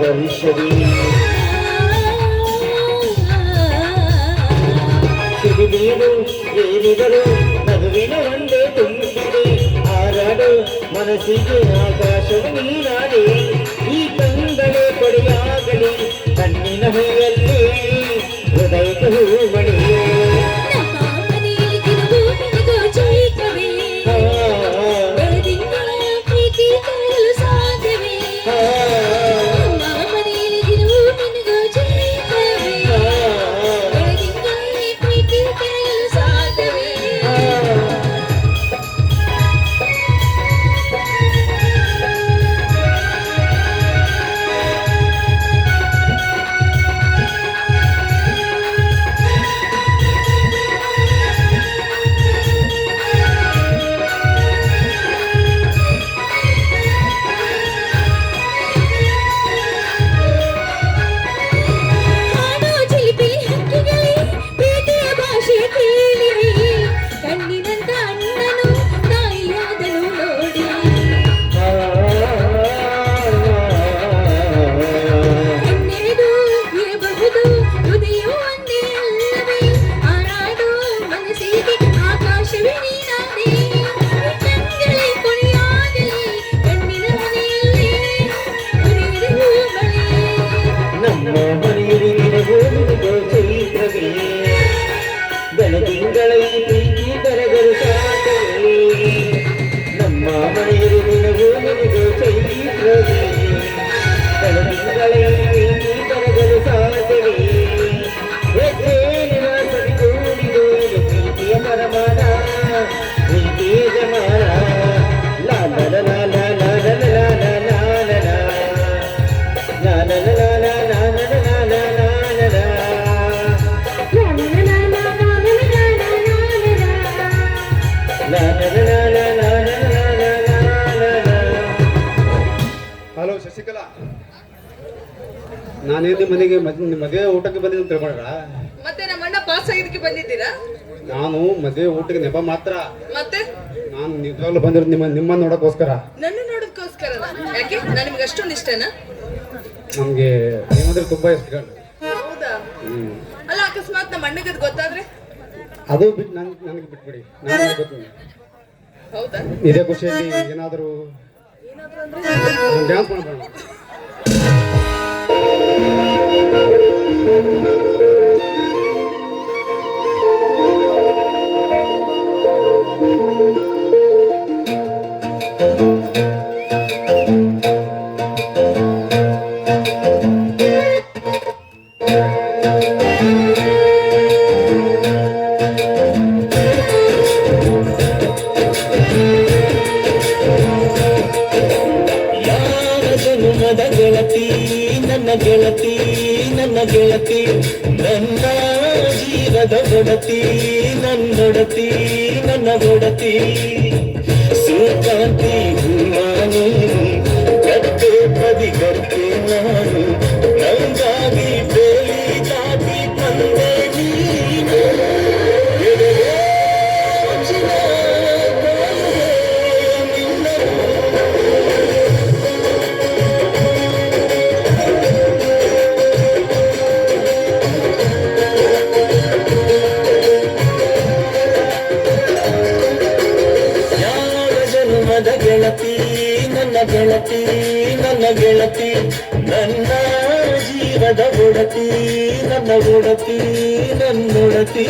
ಪರಿಷರಿ ಸಿರಿನೀರು ಏರಿದರು ನಗುವಿನ ಒಂದೇ ತುಂಬಿದೆ ಹಾರಾಡು ಮನಸ್ಸಿಗೆ ಆಕಾಶವು ನೀನಾಡೆ ಈ ಕಂದಳೆ ಕೊಡೆಯಾಗಲಿ ಕಣ್ಣಿನ ಹೂವಲ್ಲಿ ಹೃದಯಕ್ಕೆ ಹೂಮಣಿಯೇ ಬೆಳದಿಂಗಳ ಪ್ರೀತಿ ಕರಗರು ಸಾಕವೇ ನಮ್ಮ ಮನೆಯಲ್ಲಿ ನಿನಗೂ ನಿನಗೂ ಚೈತ್ರವೇ ಬೆಳದಿಂಗಳ ಪ್ರೀತಿ ಕರಗರು ಸಾಕವೇ ಹೆಜ್ಜೇನಿನ ಸರಿಗೂಡಿದು ಪ್ರೀತಿಯ ಪರಮಾನ ಪ್ರೀತಿಯ ಜಮಾನ ಲಾಲ ಲಾಲ ಲಾಲ ಲಾಲ ಲಾಲ ಲಾಲ ಲಾಲ ಹಲೋ ಶಶಿಕಲಾ, ನಾನೇನು ಮನೆಗೆ ಮದುವೆ ಊಟಕ್ಕೆ ಬಂದಿದ್ದು ಅಂತ ತಿಳ್ಕೊಂಡ್ರ? ಮತ್ತೆ ನಮ್ಮಣ್ಣ ಪಾಸ್ ಆಗಿದ್ದಕ್ಕೆ ಬಂದಿದ್ದೀರಾ? ನಾನು ಮದುವೆ ಊಟಕ್ಕೆ ನೆಪ ಮಾತ್ರ. ಮತ್ತೆ ನಾನು ನಿಜವಾಗ್ಲೂ ಬಂದಿರೋದು ನಿಮ್ಮನ್ನ ನೋಡೋಕ್ಕೋಸ್ಕರ. ನನ್ನ ನೋಡೋದಕ್ಕೋಸ್ಕರ? ಯಾಕೆ, ನಾನು ನಿಮ್ಗೆ ಅಷ್ಟೊಂದು ಇಷ್ಟನಾ? ನಮ್ಗೆ ನಿಮ್ಮಂದ್ರೆ ತುಂಬಾ ಇಷ್ಟ. ಹೌದಾ? ಅಲ್ಲ, ಅಕಸ್ಮಾತ್ ನಮ್ಮ ಅಣ್ಣಗದ್ ಗೊತ್ತಾದ್ರೆ? ಅದು ಬಿಟ್ಟು ನನಗೆ ಬಿಟ್ಬಿಡಿ, ನಾನು ಗೊತ್ತಿಲ್ಲ. ಹೌದಾ? ಇದೇ ಖುಷಿಯಲ್ಲಿ ಏನಾದರೂ ಡ್ಯಾನ್ಸ್ ಮಾಡೋಣ. ಗೆಳತಿ ನನ್ನ ಗೆಳತಿ ನನ್ನ ಜೀವದ ಒಡತಿ ನನ್ನೊಡತಿ ನನ್ನ ಒಡತಿ ಸೂಕಾಂತಿ ನಾನು ಗದ್ದೆ ಬದಿಗರ್ತೆ ನಾನು ನಂಗಾಗಿ ಬೇಲಿ ದಾಟಿ ಬಂದೆ ನೀನು ಗೆಳತಿ ನನ್ನ ಗೆಳತಿ ನನ್ನ ಜೀವದ ಒಡತಿ ನನ್ನ ಒಡತಿ ನನ್ನೊಡತಿ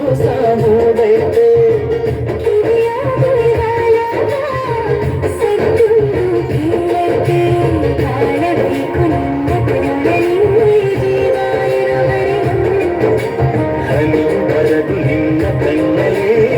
ಮೋಸ ಮೂಡೈತೆ ಹನಿ ಬರದು ನಿನ್ನ ಕಣ್ಣಲ್ಲಿ